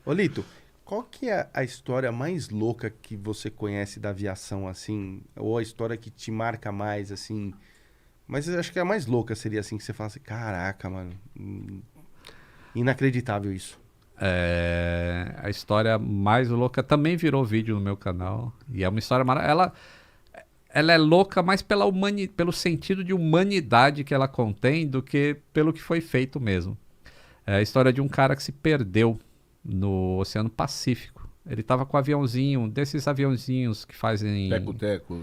Ô, Lito, qual que é a história mais louca que você conhece da aviação, assim? Ou a história que te marca mais, assim? Mas eu acho que a mais louca seria assim, que você fala assim, caraca, mano, inacreditável isso. A história mais louca também virou vídeo no meu canal. E é uma história maravilhosa. Ela é louca mais pelo sentido de humanidade que ela contém do que pelo que foi feito mesmo. É a história de um cara que se perdeu no Oceano Pacífico. Ele estava com um aviãozinho, desses aviãozinhos que fazem. Teco-teco.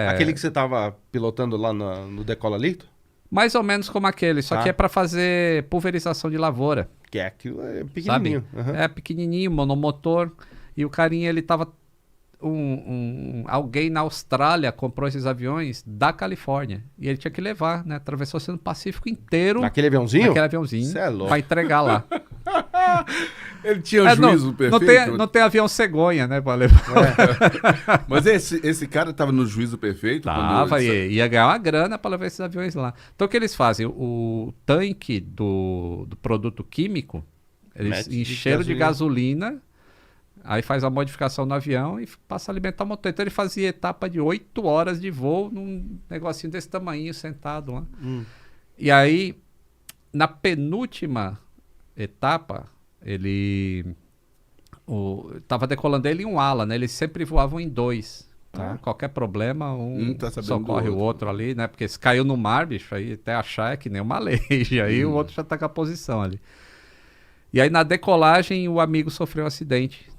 Aquele É. que você tava pilotando lá no Decola Lito? Mais ou menos como aquele, só que é Tá. para fazer pulverização de lavoura, Que é aquilo, é sabe? pequenininho. Aham. É pequenininho, monomotor. E o carinha, ele tava. Alguém na Austrália comprou esses aviões da Califórnia. E ele tinha que levar, né? Atravessou o Oceano Pacífico inteiro Naquele aviãozinho? naquele aviãozinho Cê é louco. para entregar lá. Ele tinha o É, juízo não, perfeito. não tem avião cegonha, né? Pra levar. Mas esse cara tava no juízo perfeito? Tava, ia ganhar uma grana para levar esses aviões lá. Então o que eles fazem? O tanque do produto químico, eles Mete de encheram de gasolina, aí faz a modificação no avião e passa a alimentar o motor. Então ele fazia etapa de 8 horas de voo num negocinho desse tamanho, sentado lá. E aí, na penúltima etapa, ele tava decolando ele em um ala, né? Eles sempre voavam em dois. Tá? Qualquer problema, um tá sabendo socorre do o outro ali, né? Porque se caiu no mar, bicho, aí até achar é que nem uma leija. Aí o outro já tá com a posição ali. E aí na decolagem o amigo sofreu um acidente.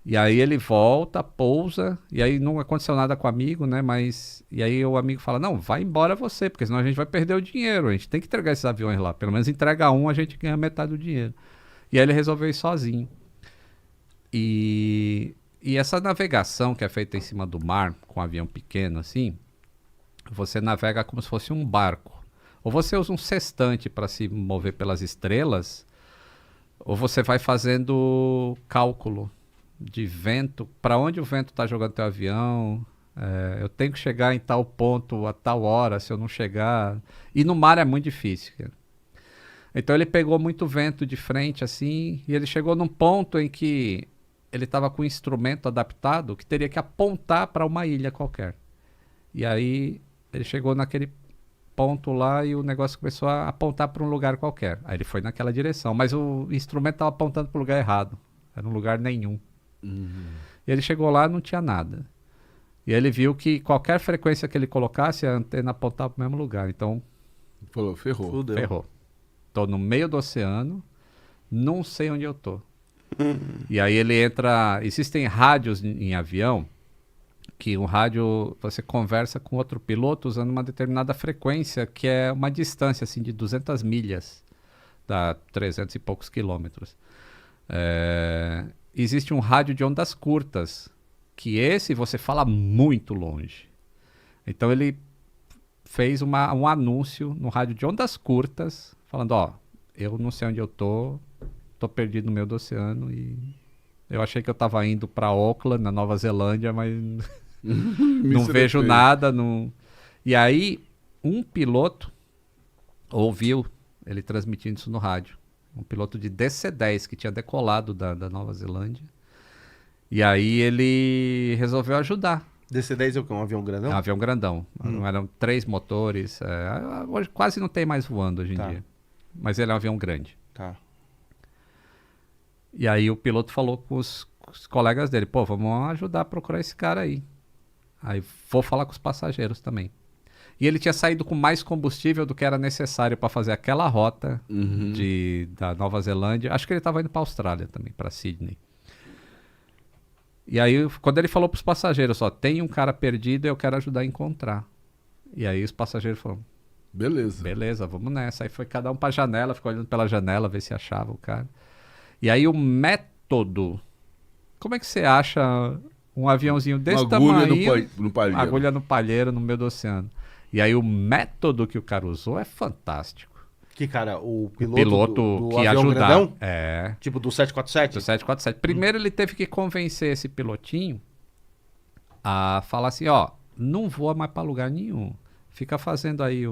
E aí ele volta, pousa, e aí não aconteceu nada com o amigo, né? Mas. E aí o amigo fala: não, vai embora você, porque senão a gente vai perder o dinheiro. A gente tem que entregar esses aviões lá. Pelo menos entrega um, a gente ganha metade do dinheiro. E aí ele resolveu ir sozinho. E essa navegação que é feita em cima do mar, com um avião pequeno assim, você navega como se fosse um barco. Ou você usa um sextante para se mover pelas estrelas, ou você vai fazendo cálculo de vento, para onde o vento está jogando teu avião. Eu tenho que chegar em tal ponto a tal hora, se eu não chegar. E no mar é muito difícil, cara. Então ele pegou muito vento de frente assim, e ele chegou num ponto em que ele estava com um instrumento adaptado que teria que apontar para uma ilha qualquer. E aí ele chegou naquele ponto lá e o negócio começou a apontar para um lugar qualquer. Aí ele foi naquela direção, mas o instrumento estava apontando para o lugar errado. Era um lugar nenhum. E ele chegou lá e não tinha nada. E ele viu que qualquer frequência que ele colocasse, a antena apontava para o mesmo lugar. Então, Falou, ferrou. Fudeu. ferrou. Tô no meio do oceano, não sei onde eu tô. E aí ele entra... Existem rádios em avião, que um rádio você conversa com outro piloto usando uma determinada frequência, que é uma distância assim de 200 milhas, dá 300 e poucos quilômetros. Existe um rádio de ondas curtas, que esse você fala muito longe. Então ele fez um anúncio no rádio de ondas curtas, falando, ó, eu não sei onde eu tô perdido no meio do oceano e eu achei que eu tava indo para Auckland, na Nova Zelândia, mas não vejo nada. Não... E aí, um piloto ouviu ele transmitindo isso no rádio. Um piloto de DC-10 que tinha decolado da Nova Zelândia. E aí ele resolveu ajudar. DC-10 é o quê? Um avião grandão? É um avião grandão. Eram 3 motores. Hoje quase não tem mais voando hoje em dia. Mas ele é um avião grande. Tá. E aí o piloto falou com os colegas dele, pô, vamos ajudar a procurar esse cara aí. Aí vou falar com os passageiros também. E ele tinha saído com mais combustível do que era necessário para fazer aquela rota da Nova Zelândia. Acho que ele estava indo para a Austrália também, para Sydney. E aí, quando ele falou para os passageiros, ó, tem um cara perdido e eu quero ajudar a encontrar. E aí os passageiros falaram, beleza, vamos nessa. Aí foi cada um para a janela, ficou olhando pela janela, ver se achava o cara. E aí o método... Como é que você acha um aviãozinho desse uma agulha tamanho? no palheiro. Agulha no palheiro, no meio do oceano. E aí o método que o cara usou é fantástico. Que cara, o piloto, Piloto do que ia avião ajudar. grandão? É. Tipo do 747? Do 747. Primeiro ele teve que convencer esse pilotinho a falar assim, ó, não voa mais para lugar nenhum. Fica fazendo aí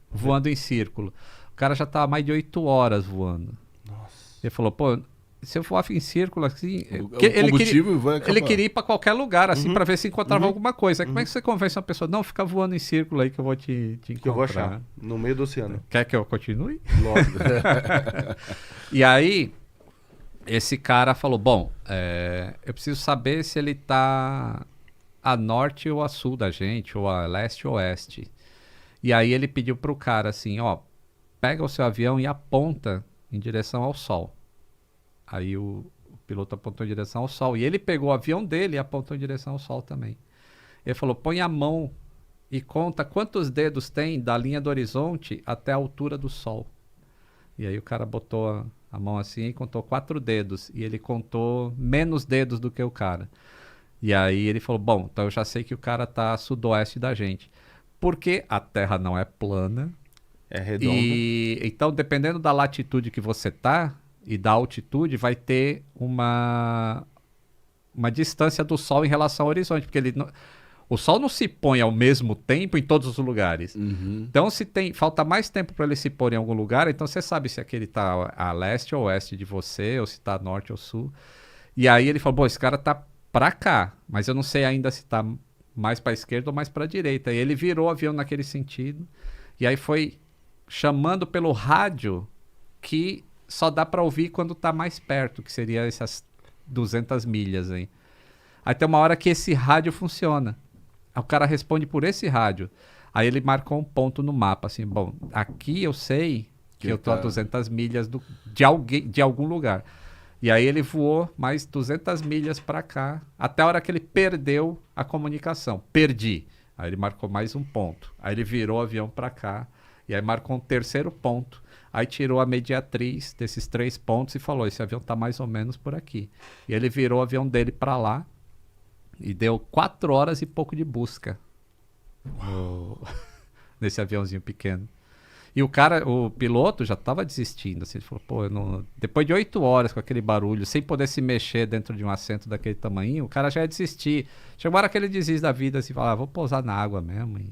voando em círculo. cara já tava mais de 8 horas voando. Nossa. Ele falou, pô, se eu voar em círculo assim... O porque combustível vai acabar. ele queria ir pra qualquer lugar, assim, pra ver se encontrava Uhum. alguma coisa. Aí como é que você convence uma pessoa? Não, fica voando em círculo aí que eu vou te encontrar. Que eu vou achar. No meio do oceano. Quer que eu continue? Lógico. E aí, esse cara falou, bom, eu preciso saber se ele tá a norte ou a sul da gente, ou a leste ou oeste. E aí ele pediu pro cara assim, ó, pega o seu avião e aponta em direção ao sol. Aí o piloto apontou em direção ao sol. E ele pegou o avião dele e apontou em direção ao sol também. Ele falou, põe a mão e conta quantos dedos tem da linha do horizonte até a altura do sol. E aí o cara botou a mão assim e contou 4 dedos. E ele contou menos dedos do que o cara. E aí ele falou, bom, então eu já sei que o cara tá a sudoeste da gente. Porque a Terra não é plana. É redonda. E então, dependendo da latitude que você tá e da altitude, vai ter uma distância do Sol em relação ao horizonte. Porque o Sol não se põe ao mesmo tempo em todos os lugares. Uhum. Então, se falta mais tempo para ele se pôr em algum lugar, então você sabe se aquele tá a leste ou oeste de você, ou se tá a norte ou sul. E aí ele falou, bom, esse cara tá pra cá, mas eu não sei ainda se tá mais pra esquerda ou mais pra direita. E ele virou o avião naquele sentido. E aí foi chamando pelo rádio que só dá pra ouvir quando tá mais perto, que seria essas 200 milhas aí. Aí tem uma hora que esse rádio funciona. Aí o cara responde por esse rádio. Aí ele marcou um ponto no mapa, assim, bom, aqui eu sei que eu tô a 200 milhas de algum lugar. E aí ele voou mais 200 milhas para cá, até a hora que ele perdeu a comunicação. Perdi. Aí ele marcou mais um ponto. Aí ele virou o avião para cá, e aí marcou um terceiro ponto. Aí tirou a mediatriz desses 3 pontos e falou, esse avião tá mais ou menos por aqui. E ele virou o avião dele para lá, e deu 4 horas e pouco de busca nesse aviãozinho pequeno. E o piloto já estava desistindo. Assim, ele falou, pô, depois de 8 horas com aquele barulho, sem poder se mexer dentro de um assento daquele tamanho, o cara já ia desistir. Chegou uma hora que ele desiste da vida, assim, fala, vou pousar na água mesmo. E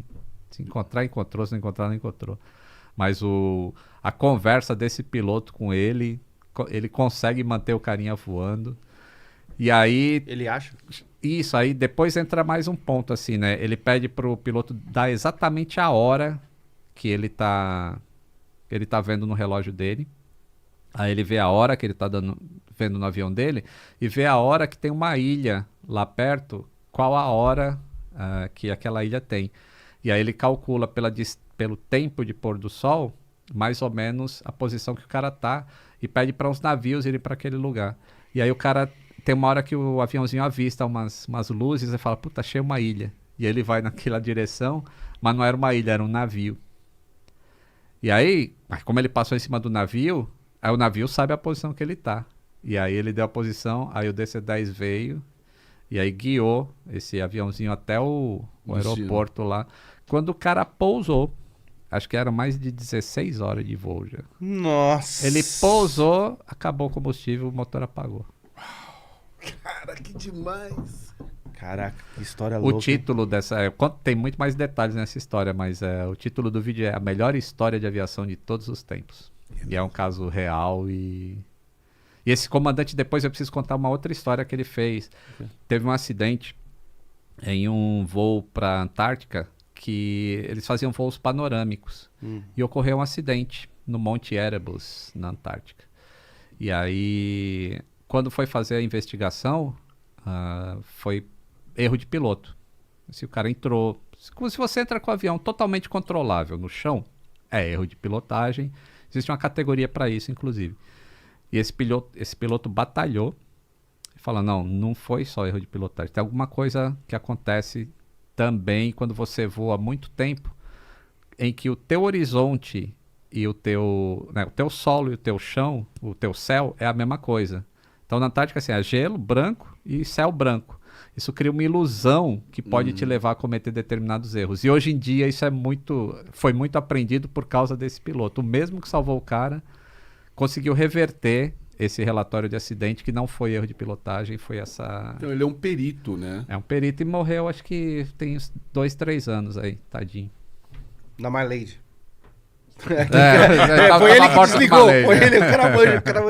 se encontrar, encontrou. Se não encontrar, não encontrou. Mas a conversa desse piloto com ele consegue manter o carinha voando. E aí... Ele acha? Isso, aí depois entra mais um ponto, assim, né? Ele pede pro piloto dar exatamente a hora que ele tá vendo no relógio dele. Aí ele vê a hora que ele tá vendo no avião dele e vê a hora que tem uma ilha lá perto, qual a hora que aquela ilha tem. E aí ele calcula pelo tempo de pôr do sol, mais ou menos a posição que o cara tá e pede para uns navios irem para aquele lugar. E aí o cara tem uma hora que o aviãozinho avista umas luzes e fala, puta, achei uma ilha. E aí ele vai naquela direção, mas não era uma ilha, era um navio. E aí, como ele passou em cima do navio, aí o navio sabe a posição que ele tá. E aí ele deu a posição, aí o DC-10 veio, e aí guiou esse aviãozinho até o aeroporto lá. Quando o cara pousou, acho que era mais de 16 horas de voo já. Nossa! Ele pousou, acabou o combustível, o motor apagou. Cara, que demais. Caraca, que história O louca. título dessa... tem muito mais detalhes nessa história, mas o título do vídeo é A Melhor História de Aviação de Todos os Tempos. E é um caso real e esse comandante, depois eu preciso contar uma outra história que ele fez. Teve um acidente em um voo para Antártica que eles faziam voos panorâmicos. E ocorreu um acidente no Monte Erebus, na Antártica. E aí, quando foi fazer a investigação, foi erro de piloto. Se o cara entrou... Como se você entra com o avião totalmente controlável no chão, é erro de pilotagem. Existe uma categoria para isso, inclusive. E esse piloto batalhou e falou, não foi só erro de pilotagem. Tem alguma coisa que acontece também quando você voa há muito tempo, em que o teu horizonte e o teu solo e o teu chão, o teu céu, é a mesma coisa. Então, na Antártica, assim, é gelo branco e céu branco. Isso cria uma ilusão que pode te levar a cometer determinados erros. E hoje em dia isso foi muito aprendido por causa desse piloto. O mesmo que salvou o cara conseguiu reverter esse relatório de acidente, que não foi erro de pilotagem, foi essa... Então ele é um perito, né? É um perito e morreu, acho que tem uns 2, 3 anos aí, tadinho. Na My Lady. É, Foi ele que porta do desligou. baleia. Foi ele, o cara manja